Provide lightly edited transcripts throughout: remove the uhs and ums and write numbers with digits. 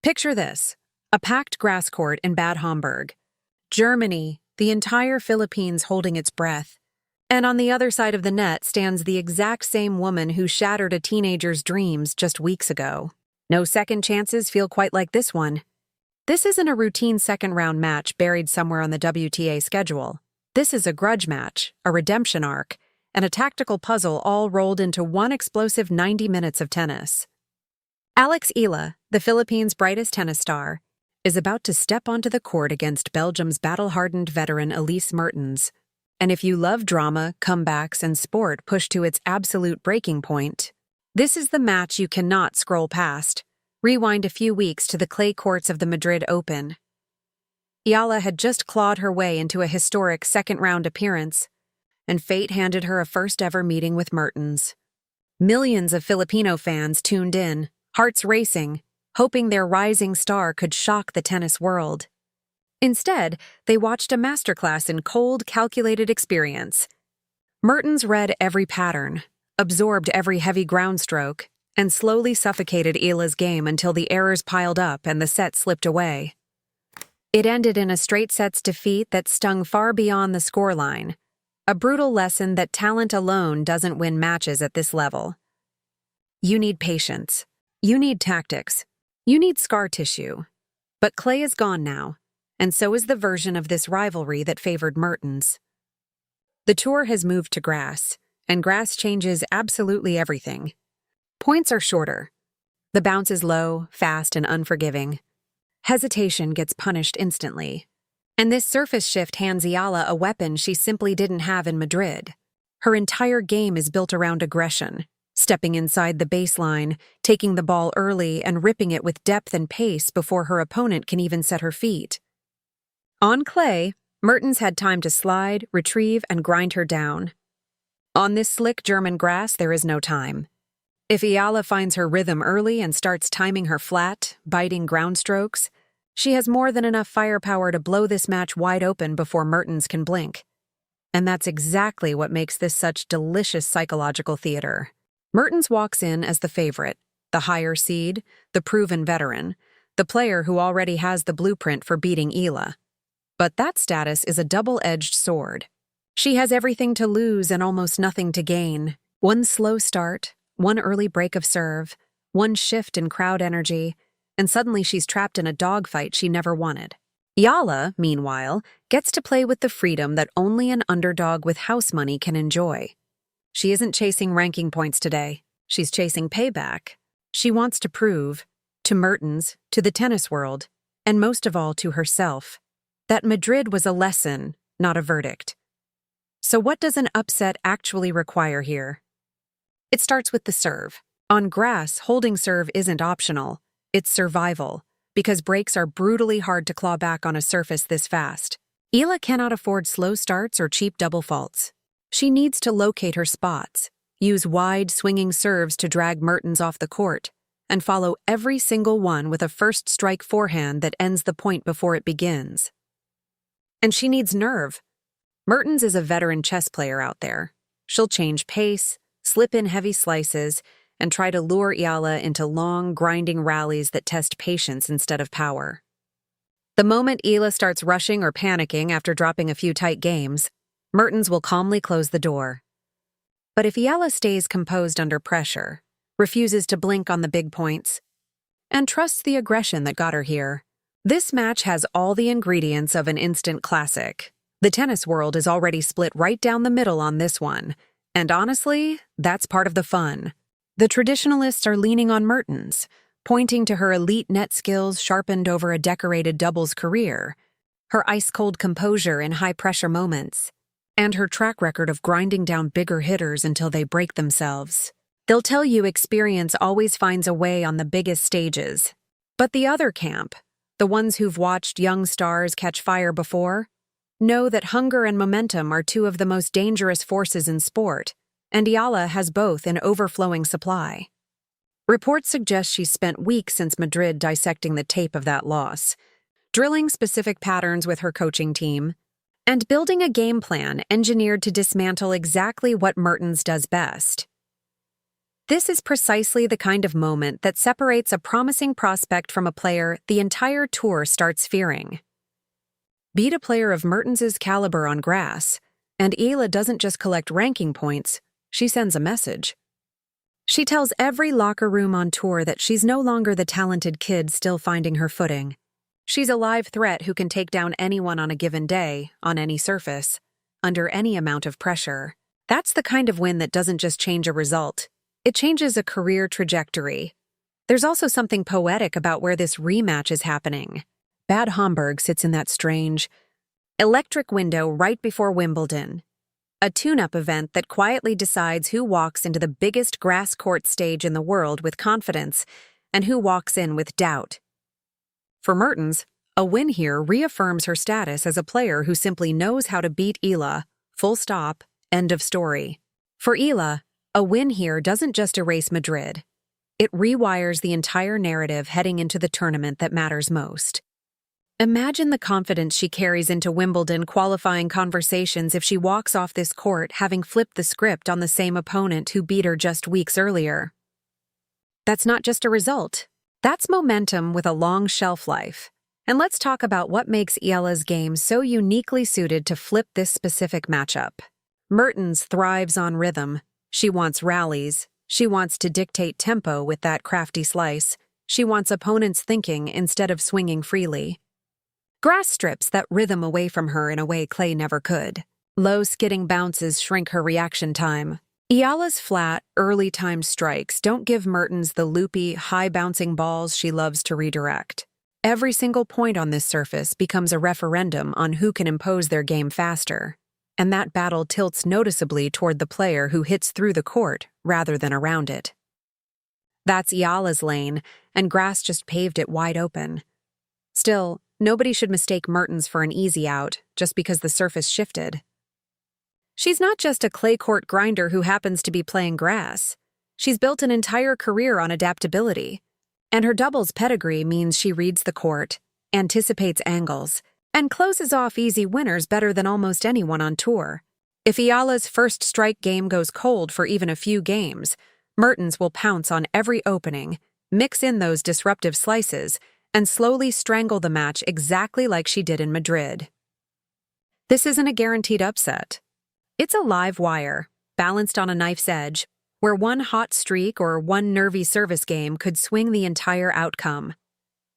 Picture this: a packed grass court in Bad Homburg, Germany, the entire Philippines holding its breath. And on the other side of the net stands the exact same woman who shattered a teenager's dreams just weeks ago. No second chances feel quite like this one. This isn't a routine second-round match buried somewhere on the WTA schedule. This is a grudge match, a redemption arc, and a tactical puzzle all rolled into one explosive 90 minutes of tennis. Alex Eala, the Philippines' brightest tennis star, is about to step onto the court against Belgium's battle-hardened veteran Elise Mertens. And if you love drama, comebacks, and sport pushed to its absolute breaking point, this is the match you cannot scroll past. Rewind a few weeks to the clay courts of the Madrid Open. Eala had just clawed her way into a historic second-round appearance, and fate handed her a first-ever meeting with Mertens. Millions of Filipino fans tuned in, hearts racing, hoping their rising star could shock the tennis world. Instead, they watched a masterclass in cold, calculated experience. Mertens read every pattern, absorbed every heavy ground stroke, and slowly suffocated Eala's game until the errors piled up and the set slipped away. It ended in a straight sets defeat that stung far beyond the scoreline, a brutal lesson that talent alone doesn't win matches at this level. You need patience. You need tactics. You need scar tissue. But clay is gone now, and so is the version of this rivalry that favored Mertens. The tour has moved to grass, and grass changes absolutely everything. Points are shorter. The bounce is low, fast, and unforgiving. Hesitation gets punished instantly. And this surface shift hands Eala a weapon she simply didn't have in Madrid. Her entire game is built around aggression, stepping inside the baseline, taking the ball early, and ripping it with depth and pace before her opponent can even set her feet. On clay, Mertens had time to slide, retrieve, and grind her down. On this slick German grass, there is no time. If Eala finds her rhythm early and starts timing her flat, biting ground strokes, she has more than enough firepower to blow this match wide open before Mertens can blink. And that's exactly what makes this such delicious psychological theater. Mertens walks in as the favorite, the higher seed, the proven veteran, the player who already has the blueprint for beating Eala. But that status is a double-edged sword. She has everything to lose and almost nothing to gain. One slow start, one early break of serve, one shift in crowd energy, and suddenly she's trapped in a dogfight she never wanted. Eala, meanwhile, gets to play with the freedom that only an underdog with house money can enjoy. She isn't chasing ranking points today. She's chasing payback. She wants to prove, to Mertens, to the tennis world, and most of all to herself, that Madrid was a lesson, not a verdict. So what does an upset actually require here? It starts with the serve. On grass, holding serve isn't optional. It's survival, because breaks are brutally hard to claw back on a surface this fast. Eala cannot afford slow starts or cheap double faults. She needs to locate her spots, use wide, swinging serves to drag Mertens off the court, and follow every single one with a first strike forehand that ends the point before it begins. And she needs nerve. Mertens is a veteran chess player out there. She'll change pace, slip in heavy slices, and try to lure Eala into long, grinding rallies that test patience instead of power. The moment Eala starts rushing or panicking after dropping a few tight games, Mertens will calmly close the door. But if Eala stays composed under pressure, refuses to blink on the big points, and trusts the aggression that got her here, this match has all the ingredients of an instant classic. The tennis world is already split right down the middle on this one, and honestly, that's part of the fun. The traditionalists are leaning on Mertens, pointing to her elite net skills sharpened over a decorated doubles career, her ice-cold composure in high-pressure moments, and her track record of grinding down bigger hitters until they break themselves. They'll tell you experience always finds a way on the biggest stages. But the other camp, the ones who've watched young stars catch fire before, know that hunger and momentum are two of the most dangerous forces in sport, and Eala has both in overflowing supply. Reports suggest she's spent weeks since Madrid dissecting the tape of that loss, drilling specific patterns with her coaching team, and building a game plan engineered to dismantle exactly what Mertens does best: This is precisely the kind of moment that separates a promising prospect from a player the entire tour starts fearing. Beat a player of Mertens's caliber on grass, and Eala doesn't just collect ranking points, she sends a message. She tells every locker room on tour that she's no longer the talented kid still finding her footing. She's a live threat who can take down anyone on a given day, on any surface, under any amount of pressure. That's the kind of win that doesn't just change a result. It changes a career trajectory. There's also something poetic about where this rematch is happening. Bad Homburg sits in that strange, electric window right before Wimbledon, a tune-up event that quietly decides who walks into the biggest grass court stage in the world with confidence and who walks in with doubt. For Mertens, a win here reaffirms her status as a player who simply knows how to beat Eala, full stop, end of story. For Eala, a win here doesn't just erase Madrid. It rewires the entire narrative heading into the tournament that matters most. Imagine the confidence she carries into Wimbledon qualifying conversations if she walks off this court having flipped the script on the same opponent who beat her just weeks earlier. That's not just a result. That's momentum with a long shelf life. And let's talk about what makes Eala's game so uniquely suited to flip this specific matchup. Mertens thrives on rhythm. She wants rallies. She wants to dictate tempo with that crafty slice. She wants opponents thinking instead of swinging freely. Grass strips that rhythm away from her in a way clay never could. Low skidding bounces shrink her reaction time. Eala's flat, early-timed strikes don't give Mertens the loopy, high-bouncing balls she loves to redirect. Every single point on this surface becomes a referendum on who can impose their game faster, and that battle tilts noticeably toward the player who hits through the court rather than around it. That's Eala's lane, and grass just paved it wide open. Still, nobody should mistake Mertens for an easy out just because the surface shifted. She's not just a clay court grinder who happens to be playing grass. She's built an entire career on adaptability. And her doubles pedigree means she reads the court, anticipates angles, and closes off easy winners better than almost anyone on tour. If Eala's first strike game goes cold for even a few games, Mertens will pounce on every opening, mix in those disruptive slices, and slowly strangle the match exactly like she did in Madrid. This isn't a guaranteed upset. It's a live wire, balanced on a knife's edge, where one hot streak or one nervy service game could swing the entire outcome.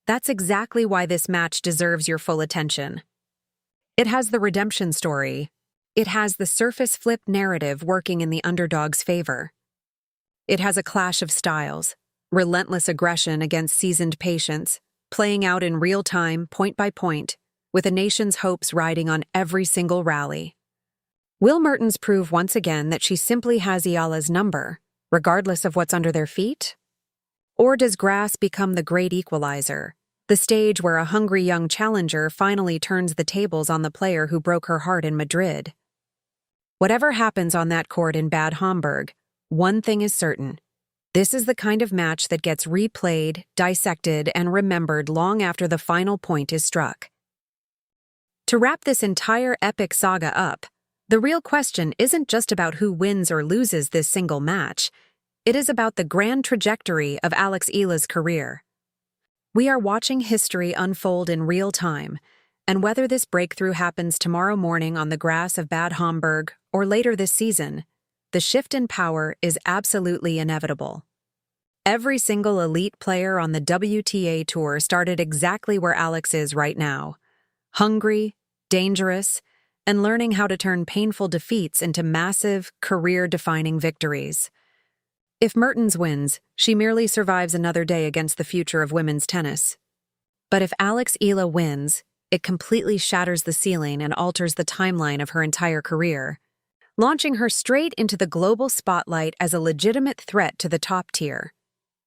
That's exactly why this match deserves your full attention. It has the redemption story. It has the surface flip narrative working in the underdog's favor. It has a clash of styles, relentless aggression against seasoned patience, playing out in real time, point by point, with a nation's hopes riding on every single rally. Will Mertens prove once again that she simply has Eala's number, regardless of what's under their feet? Or does grass become the great equalizer, the stage where a hungry young challenger finally turns the tables on the player who broke her heart in Madrid? Whatever happens on that court in Bad Homburg, one thing is certain. This is the kind of match that gets replayed, dissected, and remembered long after the final point is struck. To wrap this entire epic saga up, the real question isn't just about who wins or loses this single match. It is about the grand trajectory of Alex Eala's career. We are watching history unfold in real time, and whether this breakthrough happens tomorrow morning on the grass of Bad Homburg or later this season, the shift in power is absolutely inevitable. Every single elite player on the WTA Tour started exactly where Alex is right now. Hungry, dangerous, and learning how to turn painful defeats into massive, career-defining victories. If Mertens wins, she merely survives another day against the future of women's tennis. But if Alex Eala wins, it completely shatters the ceiling and alters the timeline of her entire career, launching her straight into the global spotlight as a legitimate threat to the top tier.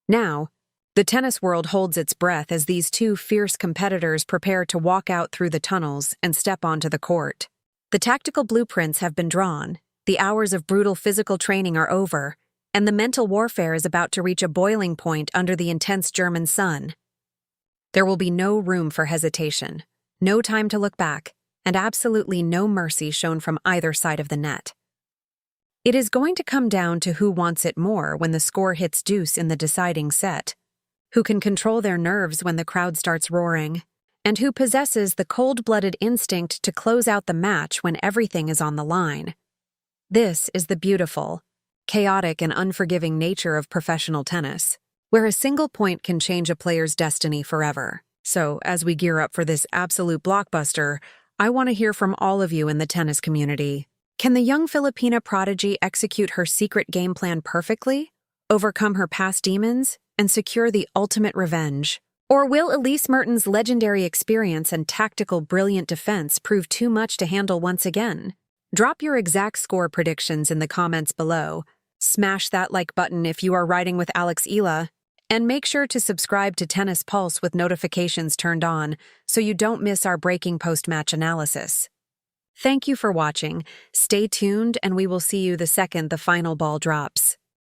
Now, the tennis world holds its breath as these two fierce competitors prepare to walk out through the tunnels and step onto the court. The tactical blueprints have been drawn, the hours of brutal physical training are over, and the mental warfare is about to reach a boiling point under the intense German sun. There will be no room for hesitation, no time to look back, and absolutely no mercy shown from either side of the net. It is going to come down to who wants it more when the score hits deuce in the deciding set, who can control their nerves when the crowd starts roaring, and who possesses the cold-blooded instinct to close out the match when everything is on the line. This is the beautiful, chaotic, and unforgiving nature of professional tennis, where a single point can change a player's destiny forever. So, as we gear up for this absolute blockbuster, I want to hear from all of you in the tennis community. Can the young Filipina prodigy execute her secret game plan perfectly, overcome her past demons, and secure the ultimate revenge? Or will Elise Mertens' legendary experience and tactical brilliant defense prove too much to handle once again? Drop your exact score predictions in the comments below. Smash that like button if you are riding with Alex Eala, and make sure to subscribe to Tennis Pulse with notifications turned on so you don't miss our breaking post-match analysis. Thank you for watching. Stay tuned, and we will see you the second the final ball drops.